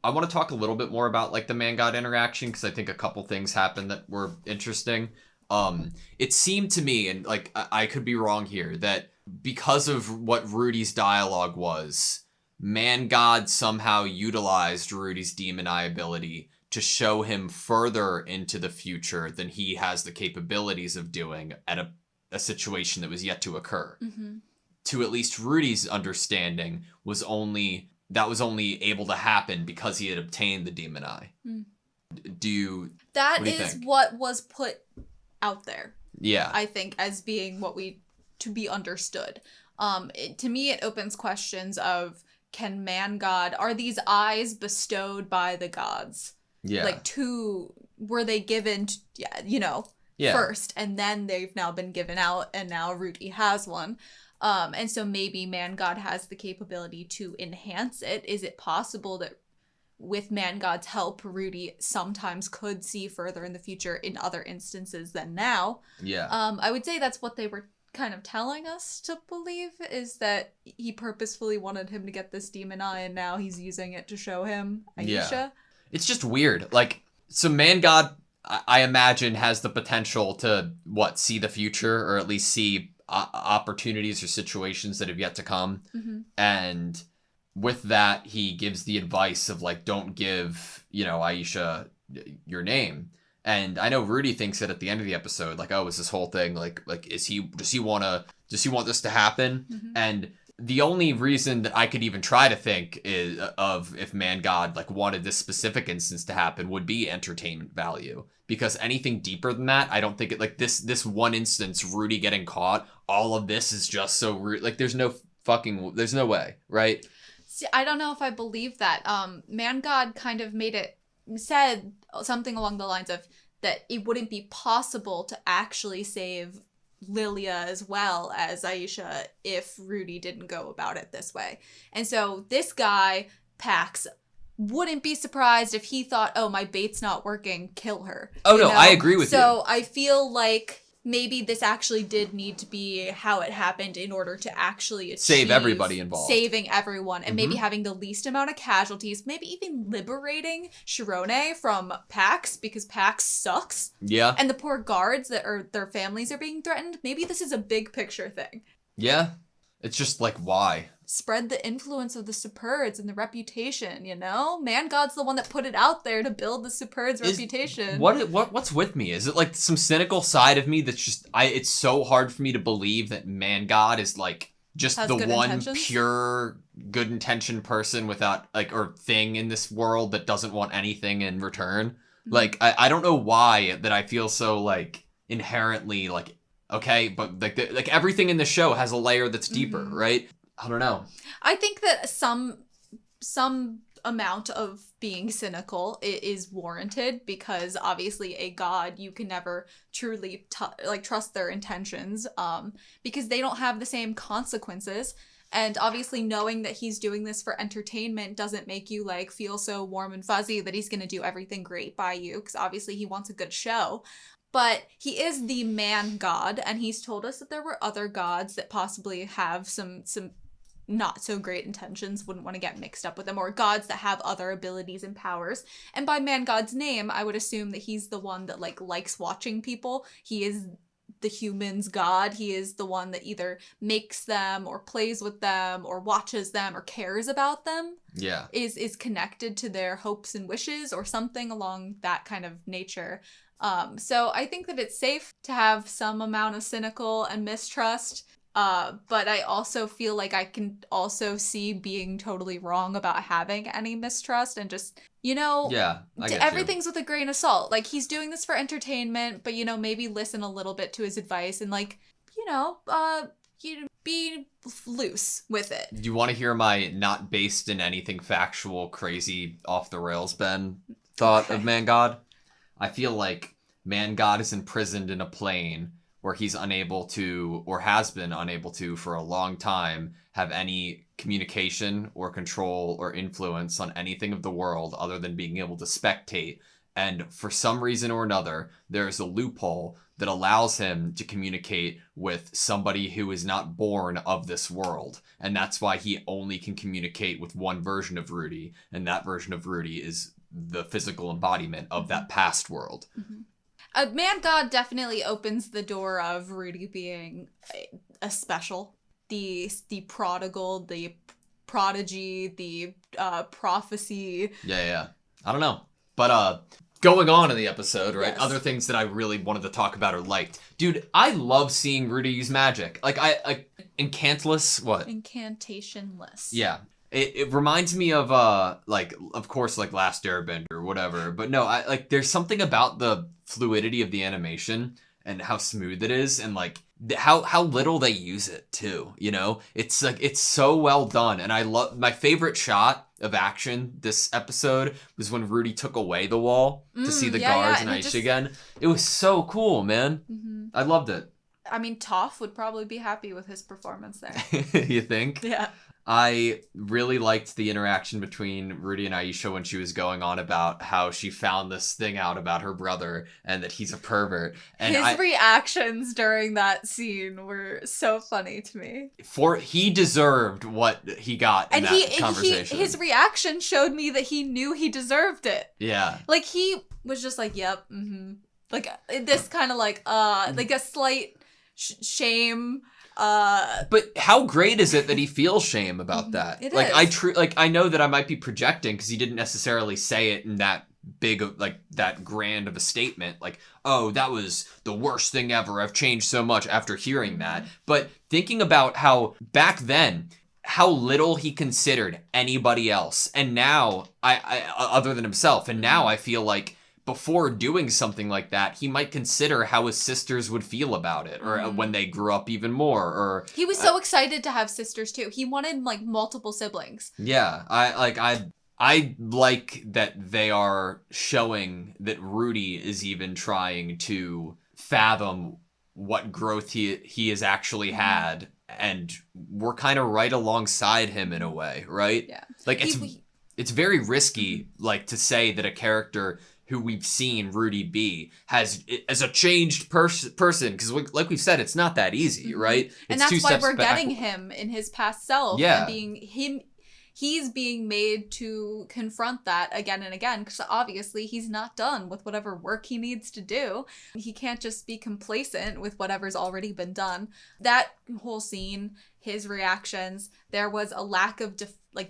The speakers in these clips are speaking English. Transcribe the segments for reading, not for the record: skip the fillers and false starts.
I want to talk a little bit more about like the man-god interaction, because I think a couple things happened that were interesting. It seemed to me, and like I could be wrong here, that because of what Rudy's dialogue was, man-god somehow utilized Rudy's demon eye ability to show him further into the future than he has the capabilities of doing at a situation that was yet to occur. Mm-hmm. To at least Rudy's understanding, was only able to happen because he had obtained the demon eye. Mm. That is what was put out there. Yeah. I think as being to be understood. To me, it opens questions of, can man-god, are these eyes bestowed by the gods? Yeah. Like, were they given, first, and then they've now been given out, and now Rudy has one. And so maybe man-god has the capability to enhance it. Is it possible that with man-god's help, Rudy sometimes could see further in the future in other instances than now? Yeah. I would say that's what they were kind of telling us to believe, is that he purposefully wanted him to get this demon eye, and now he's using it to show him Aisha. Yeah. It's just weird. Like, so man-god, I imagine, has the potential to, see the future, or at least see opportunities or situations that have yet to come. Mm-hmm. And with that, he gives the advice of, like, don't give, Aisha your name. And I know Rudy thinks that at the end of the episode, like, oh, is this whole thing, like, does he want this to happen? Mm-hmm. And the only reason that I could even try to think is of if man-god, like, wanted this specific instance to happen would be entertainment value. Because anything deeper than that, I don't think it, like, this one instance, Rudy getting caught, all of this is just so rude. Like, there's no way, right? See, I don't know if I believe that. Man-god kind of said something along the lines of that it wouldn't be possible to actually save Lilia as well as Aisha if Rudy didn't go about it this way. And so this guy, Pax, wouldn't be surprised if he thought, oh, my bait's not working, kill her. Oh, no, I agree with you. So I feel like maybe this actually did need to be how it happened in order to actually save everybody involved. Saving everyone, and maybe having the least amount of casualties, maybe even liberating Shirone from Pax, because Pax sucks. Yeah. And the poor guards their families are being threatened. Maybe this is a big picture thing. Yeah. It's just like, why? Spread the influence of the Superds and the reputation, Man-god's the one that put it out there to build the Superds' reputation. What's with me? Is it like some cynical side of me that's just, it's so hard for me to believe that man-god is like just the one pure good intention person without, like, or thing in this world that doesn't want anything in return. Mm-hmm. Like, I don't know why that I feel so, like, inherently, like, okay, but like everything in the show has a layer that's deeper, right? I don't know. I think that some amount of being cynical is warranted, because obviously a god, you can never truly trust their intentions, because they don't have the same consequences. And obviously knowing that he's doing this for entertainment doesn't make you like feel so warm and fuzzy that he's going to do everything great by you, because obviously he wants a good show. But he is the man god, and he's told us that there were other gods that possibly have some not so great intentions, wouldn't want to get mixed up with them, or gods that have other abilities and powers. And by man god's name, I would assume that he's the one that likes watching people. He is the human's god. He is the one that either makes them or plays with them or watches them or cares about them. Yeah. Is connected to their hopes and wishes or something along that kind of nature. So I think that it's safe to have some amount of cynical and mistrust, but I also feel like I can also see being totally wrong about having any mistrust, and just, everything's with a grain of salt. Like, he's doing this for entertainment, but, maybe listen a little bit to his advice and, be loose with it. Do you want to hear my not based in anything factual, crazy, off the rails, Ben, thought of man-god? I feel like man-god is imprisoned in a plane where he's unable to, or has been unable to for a long time, have any communication or control or influence on anything of the world other than being able to spectate. And for some reason or another, there's a loophole that allows him to communicate with somebody who is not born of this world. And that's why he only can communicate with one version of Rudy. And that version of Rudy is the physical embodiment of that past world. A man god definitely opens the door of Rudy being a special. The prodigal, the prodigy, the prophecy. Yeah. I don't know. But going on in the episode, right? Yes. Other things that I really wanted to talk about or liked. Dude, I love seeing Rudy use magic. Like Incantless, what? Incantationless. Yeah. It reminds me of of course, like Last Airbender or whatever. But no, there's something about the fluidity of the animation and how smooth it is, and like how little they use it too. You know, it's like it's so well done, and I love my favorite shot of action this episode was when Rudy took away the wall to see the guards and Aisha again. It was so cool, man. I loved it. I mean, Toph would probably be happy with his performance there. You think? Yeah. I really liked the interaction between Rudy and Aisha when she was going on about how she found this thing out about her brother and that he's a pervert. And his reactions during that scene were so funny to me. He deserved what he got in that conversation. His reaction showed me that he knew he deserved it. Yeah. Like, he was just like, yep, Like, this kind of like a slight shame. But how great is it that he feels shame about that? It is. I know that I might be projecting because he didn't necessarily say it in that big of that grand of a statement. Like, oh, that was the worst thing ever. I've changed so much after hearing that. But thinking about how back then, how little he considered anybody else, and now I other than himself, and now I feel like, before doing something like that, he might consider how his sisters would feel about it, or when they grew up even more, or... He was so excited to have sisters, too. He wanted, multiple siblings. Yeah, I like that they are showing that Rudy is even trying to fathom what growth he has actually had, and we're kind of right alongside him in a way, right? Yeah. It's very risky, to say that a character who we've seen Rudy be as a changed person, because like we've said, it's not that easy, right? And that's why we're getting him in his past self. Yeah. And being him, he's being made to confront that again and again, because obviously he's not done with whatever work he needs to do. He can't just be complacent with whatever's already been done. That whole scene, his reactions, there was a lack of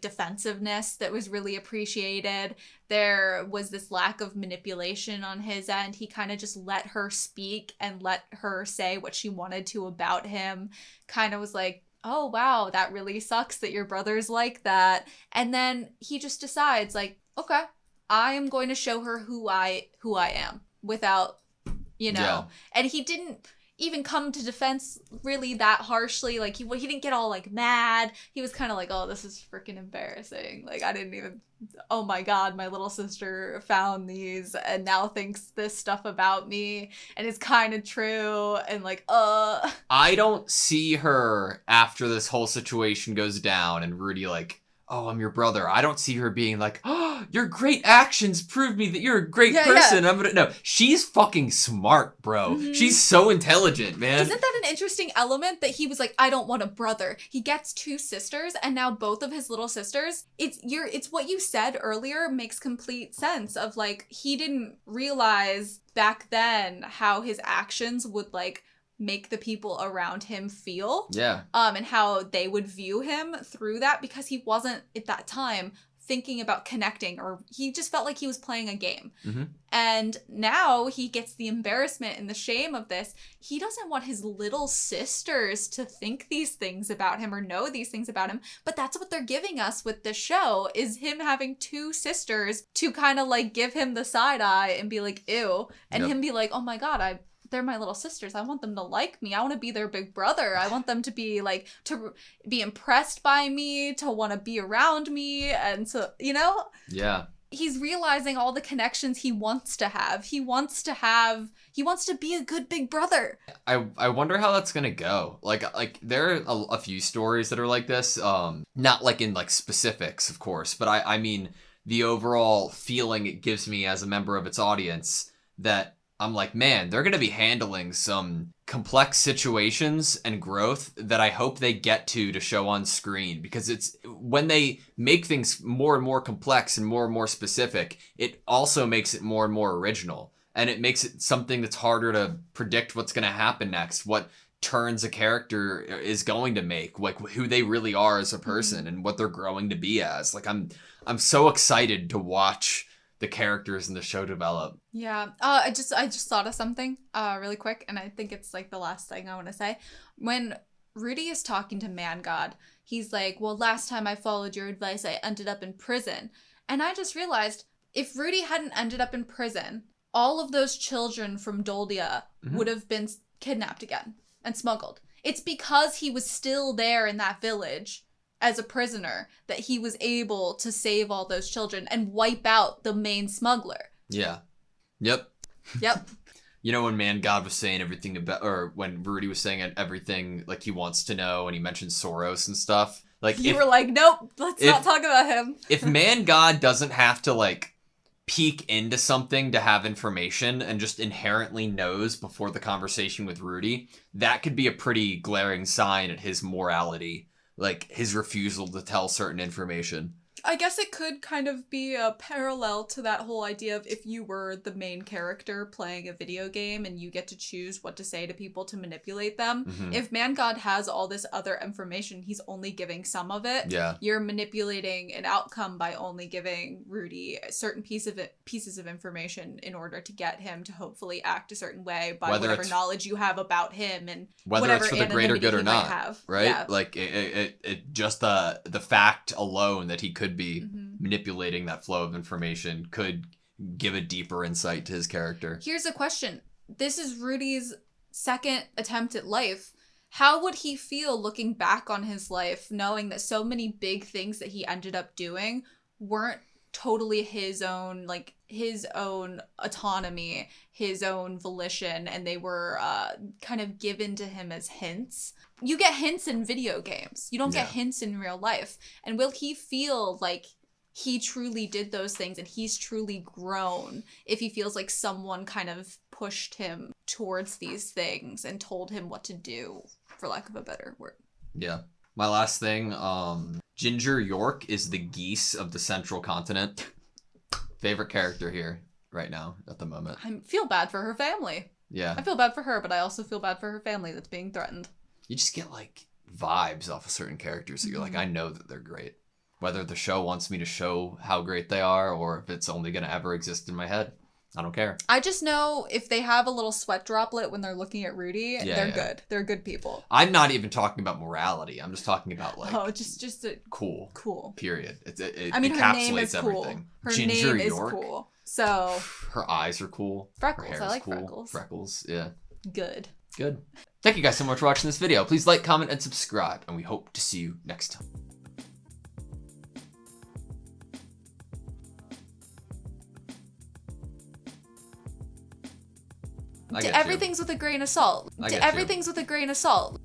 defensiveness that was really appreciated. There was this lack of manipulation on his end. He kind of just let her speak and let her say what she wanted to about him. Kind of was like, oh, wow, that really sucks that your brother's like that. And then he just decides, okay, I am going to show her who I am without, Yeah. And he didn't even come to defense really that harshly. He didn't get all mad. He was kind of like, oh, this is freaking embarrassing. I didn't even, oh my God, my little sister found these and now thinks this stuff about me and it's kind of true. And I don't see her after this whole situation goes down and Rudy oh, I'm your brother. I don't see her being like, oh, your great actions prove me that you're a great person. Yeah. No, she's fucking smart, bro. Mm-hmm. She's so intelligent, man. Isn't that an interesting element that he was like, I don't want a brother. He gets two sisters and now both of his little sisters. It's what you said earlier makes complete sense of he didn't realize back then how his actions would make the people around him feel. Yeah. And how they would view him through that, because he wasn't at that time thinking about connecting, or he just felt like he was playing a game. Mm-hmm. And now he gets the embarrassment and the shame of this. He doesn't want his little sisters to think these things about him or know these things about him, but that's what they're giving us with this show, is him having two sisters to kind of give him the side eye and be like, ew, and him be like, oh my God, they're my little sisters. I want them to like me. I want to be their big brother. I want them to be to be impressed by me, to want to be around me. And so, Yeah. He's realizing all the connections he wants to have. He wants to be a good big brother. I wonder how that's going to go. There are a few stories that are like this. Not in specifics, of course, but I mean the overall feeling it gives me as a member of its audience that I'm like, man, they're going to be handling some complex situations and growth that I hope they get to show on screen, because it's when they make things more and more complex and more specific, it also makes it more and more original, and it makes it something that's harder to predict what's going to happen next, what turns a character is going to make, like who they really are as a person and what they're growing to be as. Like I'm so excited to watch the characters in the show develop. Yeah. I just thought of something really quick, and I think it's like the last thing I want to say. When Rudy is talking to Man God, he's like, well, last time I followed your advice, I ended up in prison. And I just realized, if Rudy hadn't ended up in prison, all of those children from Doldia would have been kidnapped again and smuggled. It's because he was still there in that village as a prisoner that he was able to save all those children and wipe out the main smuggler. Yeah. Yep. Yep. You know, when Man God was saying everything about, or when Rudy was saying everything like he wants to know, and he mentioned Soros and stuff, like you were like, nope, let's not talk about him. If Man God doesn't have to like peek into something to have information and just inherently knows before the conversation with Rudy, that could be a pretty glaring sign at his morality. Like, his refusal to tell certain information. I guess it could kind of be a parallel to that whole idea of if you were the main character playing a video game and you get to choose what to say to people to manipulate them. Mm-hmm. If Man God has all this other information, he's only giving some of it. Yeah. You're manipulating an outcome by only giving Rudy certain pieces of information in order to get him to hopefully act a certain way by whatever knowledge you have about him and whether whatever it's for the greater good or not, have. Right? Yeah. Like it just the fact alone that he could be manipulating that flow of information could give a deeper insight to his character. Here's a question. This is Rudy's second attempt at life. How would he feel looking back on his life, knowing that so many big things that he ended up doing weren't totally his own autonomy, his own volition, and they were kind of given to him as hints? You get hints in video games. You don't get hints in real life. And will he feel like he truly did those things and he's truly grown if he feels like someone kind of pushed him towards these things and told him what to do, for lack of a better word? Yeah. My last thing, Ginger York is the geese of the central continent. Favorite character here right now at the moment. I feel bad for her family. Yeah. I feel bad for her, but I also feel bad for her family that's being threatened. You just get like vibes off of certain characters that you're like, I know that they're great. Whether the show wants me to show how great they are or if it's only going to ever exist in my head, I don't care. I just know if they have a little sweat droplet when they're looking at Rudy, they're good. They're good people. I'm not even talking about morality. I'm just talking about like just a cool. Period. It her name is everything. Cool. Her Ginger name York. is cool. So her eyes are cool. Freckles. Her hair I like cool. freckles. Freckles. Yeah. Good. Thank you guys so much for watching this video. Please like, comment, and subscribe, and we hope to see you next time. Everything's with a grain of salt. Everything's with a grain of salt.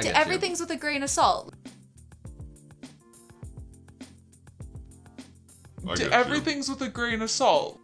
Everything's with a grain of salt. Everything's with a grain of salt.